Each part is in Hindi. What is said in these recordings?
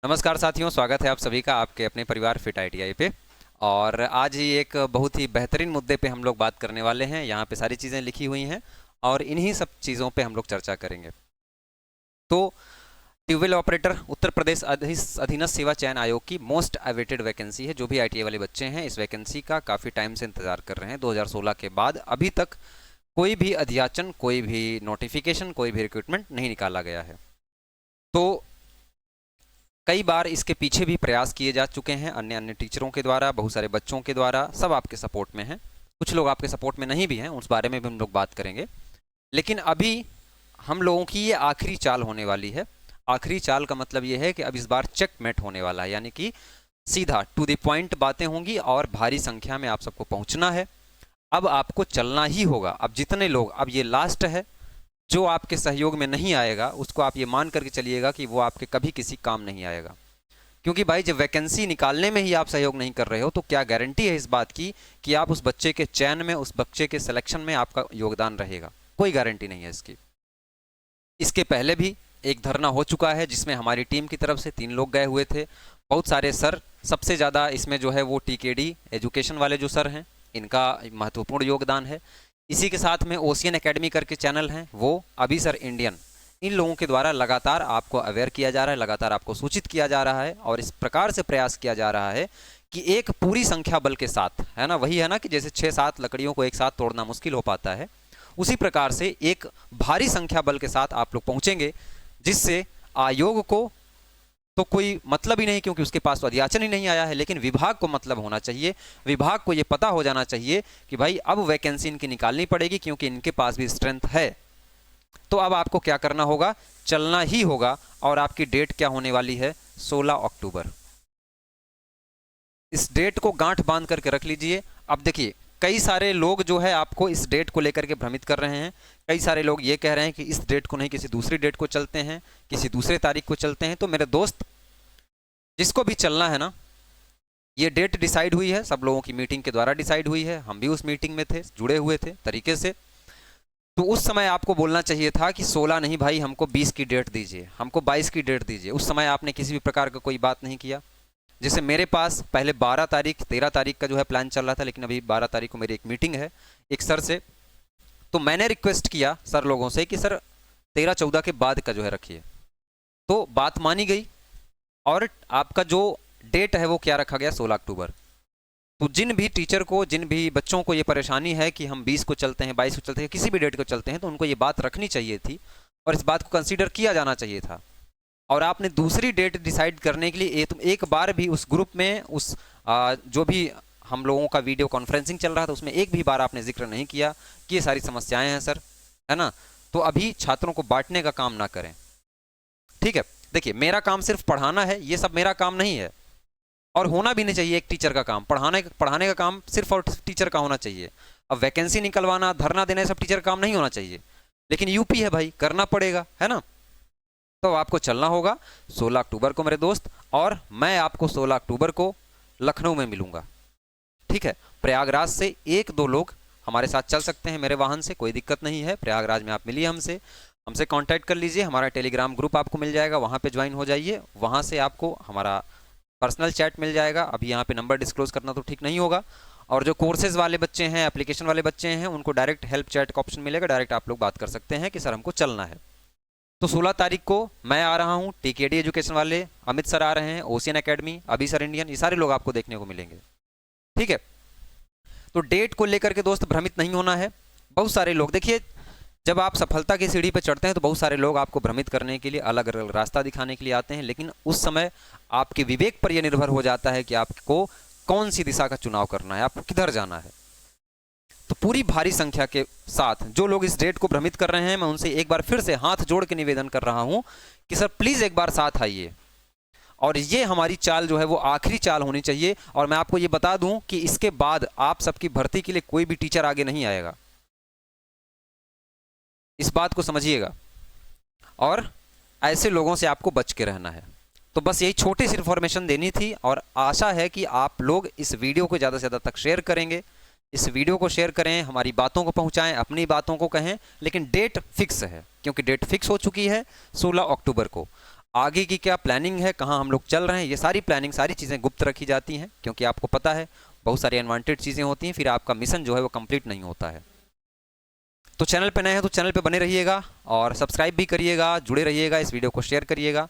नमस्कार साथियों, स्वागत है आप सभी का आपके अपने परिवार फिट आईटीआई पे। और आज ही एक बहुत ही बेहतरीन मुद्दे पे हम लोग बात करने वाले हैं। यहाँ पे सारी चीज़ें लिखी हुई हैं और इन्हीं सब चीज़ों पे हम लोग चर्चा करेंगे। तो ट्यूबवेल ऑपरेटर उत्तर प्रदेश अधीनस्थ सेवा चयन आयोग की मोस्ट अवेटेड वैकेंसी है। जो भी आईटीआई वाले बच्चे हैं इस वैकेंसी का काफ़ी टाइम से इंतजार कर रहे हैं। 2016 के बाद अभी तक कोई भी अध्याचन, कोई भी नोटिफिकेशन, कोई भी रिक्रूटमेंट नहीं निकाला गया है। तो कई बार इसके पीछे भी प्रयास किए जा चुके हैं अन्य अन्य टीचरों के द्वारा, बहुत सारे बच्चों के द्वारा। सब आपके सपोर्ट में हैं, कुछ लोग आपके सपोर्ट में नहीं भी हैं, उस बारे में भी हम लोग बात करेंगे। लेकिन अभी हम लोगों की ये आखिरी चाल होने वाली है। आखिरी चाल का मतलब ये है कि अब इस बार चेकमेट होने वाला है, यानी कि सीधा टू द पॉइंट बातें होंगी और भारी संख्या में आप सबको पहुंचना है। अब आपको चलना ही होगा। अब जितने लोग, अब ये लास्ट है, जो आपके सहयोग में नहीं आएगा उसको आप ये मान करके चलिएगा कि वो आपके कभी किसी काम नहीं आएगा। क्योंकि भाई जब वैकेंसी निकालने में ही आप सहयोग नहीं कर रहे हो तो क्या गारंटी है इस बात की कि आप उस बच्चे के चयन में, उस बच्चे के सिलेक्शन में आपका योगदान रहेगा? कोई गारंटी नहीं है इसकी। इसके पहले भी एक धरना हो चुका है जिसमें हमारी टीम की तरफ से 3 लोग गए हुए थे। बहुत सारे सर, सबसे ज़्यादा इसमें जो है वो टीकेडी एजुकेशन वाले जो सर हैं, इनका महत्वपूर्ण योगदान है। इसी के साथ में ओशियन एकेडमी करके चैनल हैं, वो अभी सर इंडियन, इन लोगों के द्वारा लगातार आपको अवेयर किया जा रहा है, लगातार आपको सूचित किया जा रहा है और इस प्रकार से प्रयास किया जा रहा है कि एक पूरी संख्या बल के साथ, है ना, वही है ना कि जैसे 6-7 लकड़ियों को एक साथ तोड़ना मुश्किल हो पाता है, उसी प्रकार से एक भारी संख्या बल के साथ आप लोग पहुंचेंगे, जिससे आयोग को तो कोई मतलब ही नहीं, क्योंकि उसके पास तो अध्याचन ही नहीं आया है, लेकिन विभाग को मतलब होना चाहिए। विभाग को ये पता हो जाना चाहिए कि भाई अब वैकेंसी इनकी निकालनी पड़ेगी क्योंकि इनके पास भी स्ट्रेंथ है। तो अब आपको क्या करना होगा? चलना ही होगा। और आपकी डेट क्या होने वाली है? 16 अक्टूबर। इस डेट को गांठ बांध करके रख लीजिए। अब देखिए, कई सारे लोग जो है आपको इस डेट को लेकर के भ्रमित कर रहे हैं। कई सारे लोग ये कह रहे हैं कि इस डेट को नहीं, किसी दूसरी डेट को चलते हैं, किसी दूसरे तारीख को चलते हैं। तो मेरे दोस्त, जिसको भी चलना है ना, ये डेट डिसाइड हुई है, सब लोगों की मीटिंग के द्वारा डिसाइड हुई है। हम भी उस मीटिंग में थे, जुड़े हुए थे तरीके से। तो उस समय आपको बोलना चाहिए था कि 16 नहीं भाई, हमको 20 की डेट दीजिए, हमको 22 की डेट दीजिए। उस समय आपने किसी भी प्रकार का कोई बात नहीं किया। जैसे मेरे पास पहले 12 तारीख, 13 तारीख का जो है प्लान चल रहा था, लेकिन अभी 12 तारीख को मेरी एक मीटिंग है एक सर से। तो मैंने रिक्वेस्ट किया सर लोगों से कि सर 13-14 के बाद का जो है रखिए। तो बात मानी गई और आपका जो डेट है वो क्या रखा गया? 16 अक्टूबर। तो जिन भी टीचर को, जिन भी बच्चों को ये परेशानी है कि हम 20 को चलते हैं, 22 को चलते हैं, किसी भी डेट को चलते हैं, तो उनको ये बात रखनी चाहिए थी और इस बात को कंसीडर किया जाना चाहिए था। और आपने दूसरी डेट डिसाइड करने के लिए एक बार भी उस ग्रुप में, उस जो भी हम लोगों का वीडियो कॉन्फ्रेंसिंग चल रहा था उसमें एक भी बार आपने जिक्र नहीं किया कि ये सारी समस्याएं हैं सर, है ना। तो अभी छात्रों को बांटने का काम ना करें, ठीक है। देखिए, मेरा काम सिर्फ पढ़ाना है, ये सब मेरा काम नहीं है और होना भी नहीं चाहिए। एक टीचर का काम पढ़ाने का काम सिर्फ और टीचर का होना चाहिए। अब वैकेंसी निकलवाना, धरना देना, सब टीचर का काम नहीं होना चाहिए। लेकिन यूपी है भाई, करना पड़ेगा, है ना। तो आपको चलना होगा 16 अक्टूबर को मेरे दोस्त, और मैं आपको 16 अक्टूबर को लखनऊ में मिलूंगा, ठीक है। प्रयागराज से 1-2 लोग हमारे साथ चल सकते हैं मेरे वाहन से, कोई दिक्कत नहीं है। प्रयागराज में आप मिलिए हमसे, हमसे कांटेक्ट कर लीजिए। हमारा टेलीग्राम ग्रुप आपको मिल जाएगा, वहाँ पे ज्वाइन हो जाइए। वहाँ से आपको हमारा पर्सनल चैट मिल जाएगा। अभी यहाँ पे नंबर डिस्क्लोज करना तो ठीक नहीं होगा। और जो कोर्सेज वाले बच्चे हैं, एप्लीकेशन वाले बच्चे हैं, उनको डायरेक्ट हेल्प चैट का ऑप्शन मिलेगा, डायरेक्ट आप लोग बात कर सकते हैं कि सर हमको चलना है। तो 16 तारीख को मैं आ रहा हूँ, टीकेडी एजुकेशन वाले अमित सर आ रहे हैं, ओशियन एकेडमी, अभी सर इंडियन, ये सारे लोग आपको देखने को मिलेंगे, ठीक है। तो डेट को लेकर के दोस्त भ्रमित नहीं होना है। बहुत सारे लोग, देखिए, जब आप सफलता की सीढ़ी पर चढ़ते हैं तो बहुत सारे लोग आपको भ्रमित करने के लिए, अलग अलग रास्ता दिखाने के लिए आते हैं, लेकिन उस समय आपके विवेक पर यह निर्भर हो जाता है कि आपको कौन सी दिशा का चुनाव करना है, आपको किधर जाना है। तो पूरी भारी संख्या के साथ जो लोग इस डेट को भ्रमित कर रहे हैं, मैं उनसे एक बार फिर से हाथ जोड़ के निवेदन कर रहा हूं कि सर प्लीज एक बार साथ आइए। और ये हमारी चाल जो है वो आखिरी चाल होनी चाहिए। और मैं आपको ये बता दूं कि इसके बाद आप सबकी भर्ती के लिए कोई भी टीचर आगे नहीं आएगा, इस बात को समझिएगा। और ऐसे लोगों से आपको बच के रहना है। तो बस यही छोटी सी इन्फॉर्मेशन देनी थी और आशा है कि आप लोग इस वीडियो को ज़्यादा से ज़्यादा तक शेयर करेंगे। इस वीडियो को शेयर करें, हमारी बातों को पहुंचाएं, अपनी बातों को कहें, लेकिन डेट फिक्स है, क्योंकि डेट फिक्स हो चुकी है 16 अक्टूबर को। आगे की क्या प्लानिंग है, कहाँ हम लोग चल रहे हैं, ये सारी प्लानिंग, सारी चीज़ें गुप्त रखी जाती हैं, क्योंकि आपको पता है बहुत सारी अनवांटेड चीज़ें होती हैं, फिर आपका मिशन जो है वो कंप्लीट नहीं होता है। तो चैनल पे नए हैं तो चैनल पे बने रहिएगा और सब्सक्राइब भी करिएगा, जुड़े रहिएगा, इस वीडियो को शेयर करिएगा,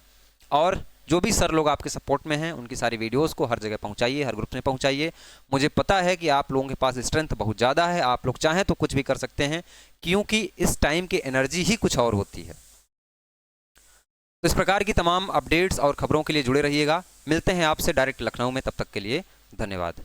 और जो भी सर लोग आपके सपोर्ट में हैं उनकी सारी वीडियोस को हर जगह पहुंचाइए, हर ग्रुप में पहुंचाइए। मुझे पता है कि आप लोगों के पास स्ट्रेंथ बहुत ज़्यादा है, आप लोग चाहें तो कुछ भी कर सकते हैं, क्योंकि इस टाइम की एनर्जी ही कुछ और होती है। तो इस प्रकार की तमाम अपडेट्स और खबरों के लिए जुड़े रहिएगा। मिलते हैं आपसे डायरेक्ट लखनऊ में, तब तक के लिए धन्यवाद।